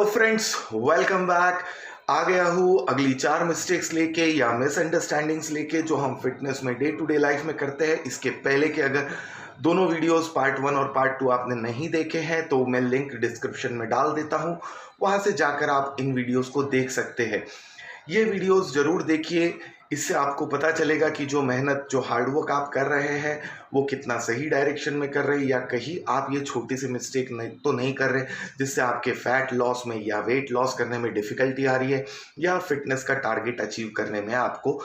Hello friends, welcome back. आ गया हूँ अगली 4 मिस्टेक्स लेके या मिसअंडरस्टैंडिंग्स लेके जो हम फिटनेस में डे टू डे लाइफ में करते हैं। इसके पहले के अगर दोनों वीडियोस पार्ट 1 और पार्ट 2 आपने नहीं देखे हैं तो मैं लिंक डिस्क्रिप्शन में डाल देता हूँ, वहाँ से जाकर आप इन वीडियोस को देख सकते हैं। ये वीडियोस ज़रूर देखिए, इससे आपको पता चलेगा कि जो मेहनत, जो हार्डवर्क आप कर रहे हैं वो कितना सही डायरेक्शन में कर रहे हैं, या कहीं आप ये छोटी सी मिस्टेक नहीं कर रहे जिससे आपके फैट लॉस में या वेट लॉस करने में डिफ़िकल्टी आ रही है, या फिटनेस का टारगेट अचीव करने में आपको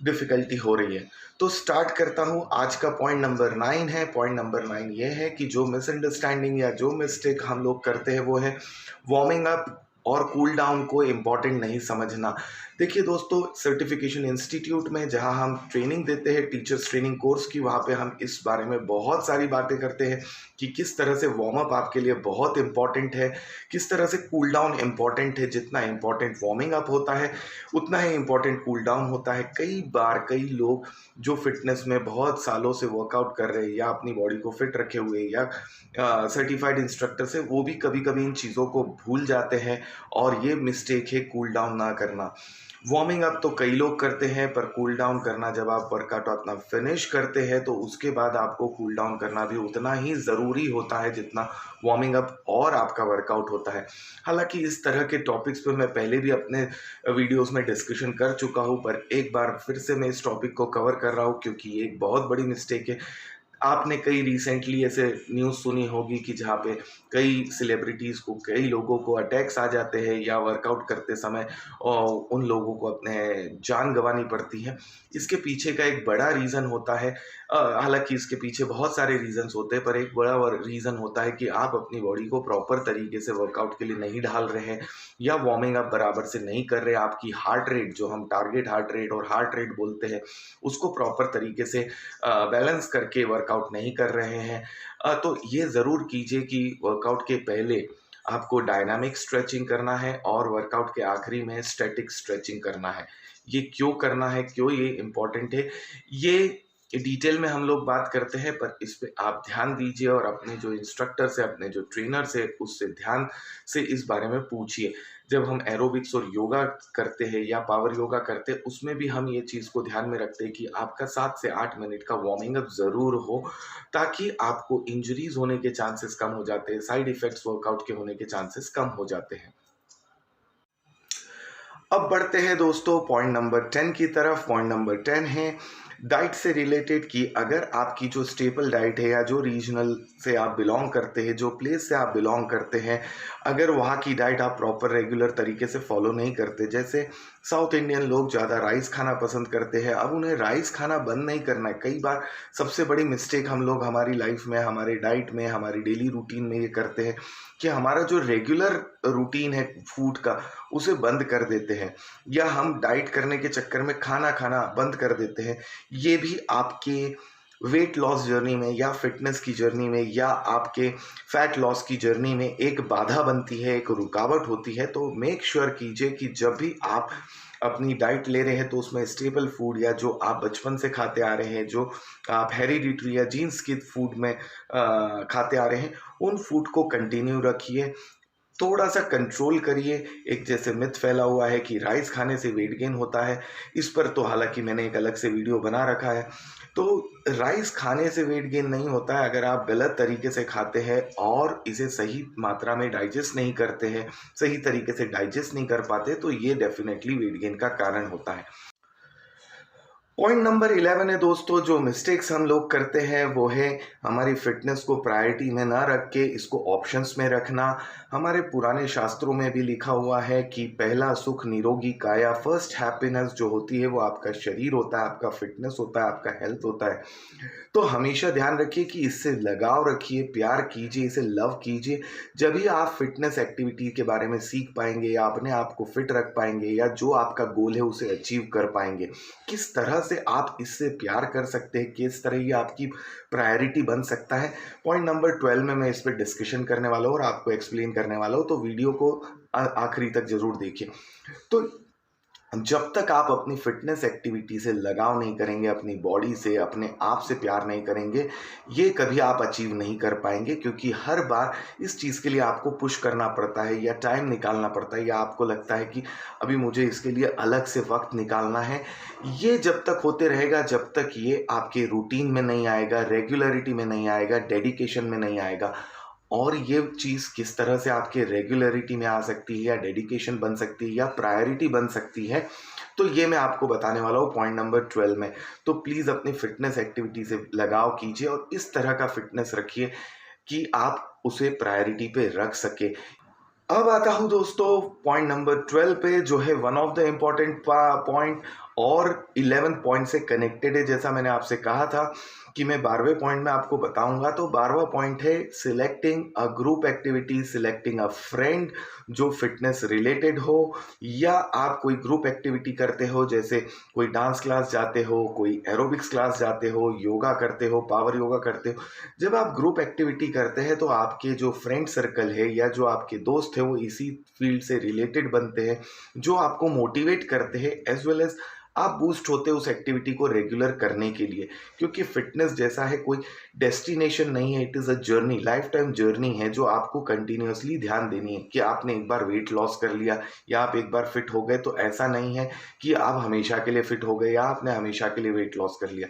डिफ़िकल्टी हो रही है। तो स्टार्ट करता हूँ। आज का पॉइंट नंबर 9 है। पॉइंट नंबर 9 ये है कि जो मिसअंडरस्टैंडिंग या जो मिस्टेक हम लोग करते हैं वो है वार्मिंग अप और कूल डाउन को इम्पॉर्टेंट नहीं समझना। देखिए दोस्तों, सर्टिफिकेशन इंस्टीट्यूट में जहां हम ट्रेनिंग देते हैं, टीचर्स ट्रेनिंग कोर्स की, वहां पे हम इस बारे में बहुत सारी बातें करते हैं कि किस तरह से वार्म अप आपके लिए बहुत इंपॉर्टेंट है, किस तरह से कूल डाउन इंपॉर्टेंट है। जितना इंपॉर्टेंट वार्मिंग अप होता है उतना ही इंपॉर्टेंट कूल डाउन होता है। कई बार कई लोग जो फिटनेस में बहुत सालों से वर्कआउट कर रहे हैं या अपनी बॉडी को फिट रखे हुए या सर्टिफाइड इंस्ट्रक्टर से, वो भी कभी कभी इन चीज़ों को भूल जाते हैं और ये मिस्टेक है कूल डाउन ना करना। वार्मिंग अप तो कई लोग करते हैं, पर कूल डाउन करना, जब आप वर्कआउट अपना फिनिश करते हैं तो उसके बाद आपको कूल डाउन करना भी उतना ही ज़रूरी होता है जितना वार्मिंग अप और आपका वर्कआउट होता है। हालांकि इस तरह के टॉपिक्स पे मैं पहले भी अपने वीडियोस में डिस्कशन कर चुका हूँ, पर एक बार फिर से मैं इस टॉपिक को कवर कर रहा हूँ क्योंकि ये एक बहुत बड़ी मिस्टेक है। आपने कई रिसेंटली ऐसे न्यूज़ सुनी होगी कि जहाँ पे कई सेलिब्रिटीज़ को, कई लोगों को अटैक्स आ जाते हैं या वर्कआउट करते समय और उन लोगों को अपने जान गंवानी पड़ती है। इसके पीछे का एक बड़ा रीज़न होता है, हालांकि इसके पीछे बहुत सारे रीज़न्स होते हैं, पर एक बड़ा रीज़न होता है कि आप अपनी बॉडी को प्रॉपर तरीके से वर्कआउट के लिए नहीं ढाल रहे हैं या वार्मिंग अप बराबर से नहीं कर रहे। आपकी हार्ट रेट, जो हम टारगेट हार्ट रेट और हार्ट रेट बोलते हैं, उसको प्रॉपर तरीके से बैलेंस करके वर्कआउट नहीं कर रहे हैं। तो ये ज़रूर कीजिए कि वर्कआउट के पहले आपको डायनामिक स्ट्रेचिंग करना है और वर्कआउट के आखिरी में स्टैटिक स्ट्रेचिंग करना है। ये क्यों करना है, क्यों ये इम्पोर्टेंट है, ये डिटेल में हम लोग बात करते हैं, पर इस पे आप ध्यान दीजिए और अपने जो इंस्ट्रक्टर से, अपने जो ट्रेनर से, उससे ध्यान से इस बारे में पूछिए। जब हम एरोबिक्स और योगा करते हैं या पावर योगा करते हैं, उसमें भी हम ये चीज़ को ध्यान में रखते हैं कि आपका 7 से 8 मिनट का वार्मिंग अप ज़रूर हो, ताकि आपको इंजरीज होने के चांसेस कम हो जाते हैं, साइड इफ़ेक्ट्स वर्कआउट के होने के चांसेस कम हो जाते हैं। अब बढ़ते हैं दोस्तों पॉइंट नंबर 10 की तरफ। पॉइंट नंबर 10 है डाइट से रिलेटेड, कि अगर आपकी जो स्टेपल डाइट है या जो रीजनल से आप बिलोंग करते हैं, जो प्लेस से आप बिलोंग करते हैं, अगर वहाँ की डाइट आप प्रॉपर रेगुलर तरीके से फॉलो नहीं करते, जैसे साउथ इंडियन लोग ज़्यादा राइस खाना पसंद करते हैं, अब उन्हें राइस खाना बंद नहीं करना है। कई बार सबसे बड़ी मिस्टेक हम लोग हमारी लाइफ में, हमारे डाइट में, हमारी डेली रूटीन में ये करते हैं कि हमारा जो रेगुलर रूटीन है फूड का, उसे बंद कर देते हैं, या हम डाइट करने के चक्कर में खाना खाना बंद कर देते हैं। ये भी आपके वेट लॉस जर्नी में या फिटनेस की जर्नी में या आपके फैट लॉस की जर्नी में एक बाधा बनती है, एक रुकावट होती है। तो मेक श्योर कीजिए कि जब भी आप अपनी डाइट ले रहे हैं तो उसमें स्टेबल फूड, या जो आप बचपन से खाते आ रहे हैं, जो आप हेरिडिटरी या जीन्स के फूड में खाते आ रहे हैं, उन फूड को कंटिन्यू रखिए। थोड़ा सा कंट्रोल करिए। एक जैसे मिथ फैला हुआ है कि राइस खाने से वेट गेन होता है, इस पर तो हालांकि मैंने एक अलग से वीडियो बना रखा है। तो राइस खाने से वेट गेन नहीं होता है। अगर आप गलत तरीके से खाते हैं और इसे सही मात्रा में डाइजेस्ट नहीं करते हैं, सही तरीके से डाइजेस्ट नहीं कर पाते, तो ये डेफिनेटली वेट गेन का कारण होता है। पॉइंट नंबर 11 है दोस्तों, जो मिस्टेक्स हम लोग करते हैं वो है हमारी फिटनेस को प्रायोरिटी में ना रख के इसको ऑप्शंस में रखना। हमारे पुराने शास्त्रों में भी लिखा हुआ है कि पहला सुख निरोगी काया, फर्स्ट हैप्पीनेस जो होती है वो आपका शरीर होता है, आपका फिटनेस होता है, आपका हेल्थ होता है। तो हमेशा ध्यान रखिए कि इससे लगाव रखिए, प्यार कीजिए, इसे लव कीजिए। जब भी आप फिटनेस एक्टिविटी के बारे में सीख पाएंगे या अपने आप को फिट रख पाएंगे या जो आपका गोल है उसे अचीव कर पाएंगे। किस तरह से आप इससे प्यार कर सकते हैं, किस तरह ये आपकी प्रायोरिटी बन सकता है, पॉइंट नंबर 12 में मैं इस पर डिस्कशन करने वाला हूँ और आपको एक्सप्लेन करने वाला हूँ। तो वीडियो को आखिरी तक जरूर देखिए। तो जब तक आप अपनी फिटनेस एक्टिविटी से लगाव नहीं करेंगे, अपनी बॉडी से, अपने आप से प्यार नहीं करेंगे, ये कभी आप अचीव नहीं कर पाएंगे, क्योंकि हर बार इस चीज़ के लिए आपको पुश करना पड़ता है या टाइम निकालना पड़ता है, या आपको लगता है कि अभी मुझे इसके लिए अलग से वक्त निकालना है। ये जब तक होते रहेगा, जब तक ये आपके रूटीन में नहीं आएगा, रेगुलरिटी में नहीं आएगा, डेडिकेशन में नहीं आएगा। और ये चीज़ किस तरह से आपके रेगुलरिटी में आ सकती है, या डेडिकेशन बन सकती है, या प्रायोरिटी बन सकती है, तो ये मैं आपको बताने वाला हूँ पॉइंट नंबर 12 में। तो प्लीज़ अपनी फिटनेस एक्टिविटी से लगाव कीजिए और इस तरह का फिटनेस रखिए कि आप उसे प्रायोरिटी पे रख सके। अब आता हूँ दोस्तों पॉइंट नंबर 12 पे, जो है one of the important point और 11 पॉइंट से कनेक्टेड है। जैसा मैंने आपसे कहा था कि मैं 12वें पॉइंट में आपको बताऊंगा, तो 12वां पॉइंट है selecting a group activity, selecting a friend जो फिटनेस रिलेटेड हो, या आप कोई ग्रुप एक्टिविटी करते हो, जैसे कोई डांस क्लास जाते हो, कोई एरोबिक्स क्लास जाते हो, योगा करते हो, पावर योगा करते हो। जब आप ग्रुप एक्टिविटी करते हैं तो आपके जो फ्रेंड सर्कल है या जो आपके दोस्त है वो इसी फील्ड से रिलेटेड बनते हैं, जो आपको मोटिवेट करते हैं, एज वेल एज आप बूस्ट होते हो उस एक्टिविटी को रेगुलर करने के लिए। क्योंकि फिटनेस जैसा है कोई डेस्टिनेशन नहीं है, it is a journey, life time journey है, जो आपको कंटिन्यूअसली ध्यान देनी है। कि आपने एक बार वेट लॉस कर लिया या आप एक बार फिट हो गए तो ऐसा नहीं है कि आप हमेशा के लिए फिट हो गए या आपने हमेशा के लिए वेट लॉस कर लिया।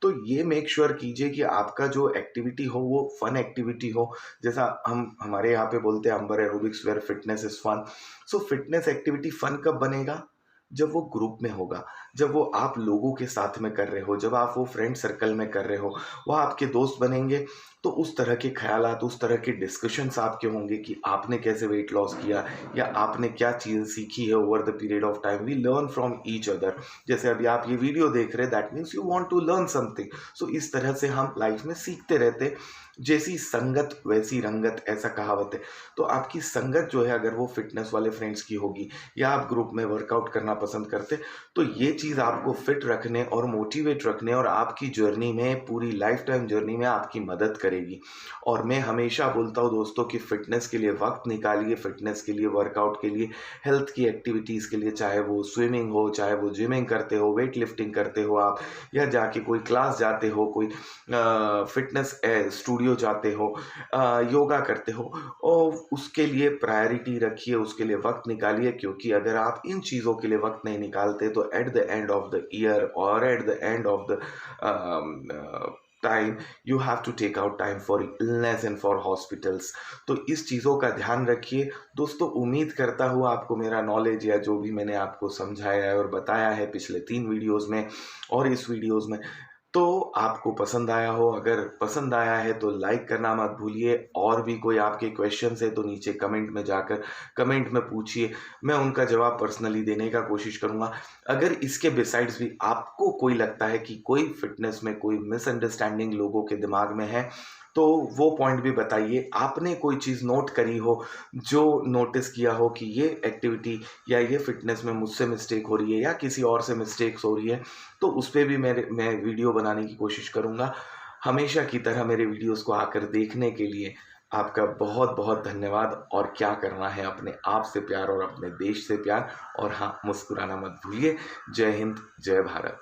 तो ये मेक श्योर कीजिए कि आपका जो एक्टिविटी हो वो फन एक्टिविटी हो। जैसा हम हमारे यहाँ पे बोलते हैं Ambar aerobics where fitness is fun. So fitness activity fun कब बनेगा? जब वो ग्रुप में होगा, जब वो आप लोगों के साथ में कर रहे हो, जब आप वो फ्रेंड सर्कल में कर रहे हो, वो आपके दोस्त बनेंगे। तो उस तरह के ख्यालात, उस तरह के डिस्कशंस आपके होंगे कि आपने कैसे वेट लॉस किया या आपने क्या चीज़ सीखी है over the period of time. We learn from each other. जैसे अभी आप ये वीडियो देख रहे हैं, that means you want to learn something. So इस तरह से हम लाइफ में सीखते रहते। जैसी संगत वैसी रंगत, ऐसा कहावत है। तो आपकी संगत जो है अगर वो फिटनेस वाले फ्रेंड्स की होगी, या आप ग्रुप में वर्कआउट करना पसंद करते, तो ये चीज़ आपको फिट रखने और मोटिवेट रखने और आपकी जर्नी में, पूरी लाइफ टाइम जर्नी में आपकी मदद करेगी। और मैं हमेशा बोलता हूँ दोस्तों कि फिटनेस के लिए वक्त निकालिए, फिटनेस के लिए, वर्कआउट के लिए, हेल्थ की एक्टिविटीज़ के लिए, चाहे वो स्विमिंग हो, चाहे वो जिमिंग करते हो, वेट लिफ्टिंग करते हो आप, या जाके कोई क्लास जाते हो, कोई फिटनेस स्टूडियो जाते हो, योगा करते हो, और उसके लिए प्रायोरिटी रखिए, उसके लिए वक्त निकालिए। क्योंकि अगर आप इन चीज़ों के लिए वक्त नहीं निकालते तो at the end of the year और at the end of the time you have to take out time for illness and for hospitals. तो इस चीज़ों का ध्यान रखिए दोस्तों। उम्मीद करता हूँ आपको मेरा नॉलेज या जो भी मैंने आपको समझाया है और बताया है पिछले 3 वीडियोज़ में और इस वीडियोज़ में, तो आपको पसंद आया हो। अगर पसंद आया है तो लाइक करना मत भूलिए। और भी कोई आपके क्वेश्चंस है तो नीचे कमेंट में जाकर कमेंट में पूछिए, मैं उनका जवाब पर्सनली देने का कोशिश करूँगा। अगर इसके बिसाइड्स भी आपको कोई लगता है कि कोई फिटनेस में कोई मिसअंडरस्टैंडिंग लोगों के दिमाग में है, तो वो पॉइंट भी बताइए। आपने कोई चीज़ नोट करी हो, जो नोटिस किया हो कि ये एक्टिविटी या ये फिटनेस में मुझसे मिस्टेक हो रही है या किसी और से मिस्टेक्स हो रही है, तो उस पे भी मैं वीडियो बनाने की कोशिश करूँगा। हमेशा की तरह मेरे वीडियोस को आकर देखने के लिए आपका बहुत बहुत धन्यवाद। और क्या करना है, अपने आप से प्यार और अपने देश से प्यार, और हाँ, मुस्कुराना मत भूलिए। जय हिंद, जय भारत।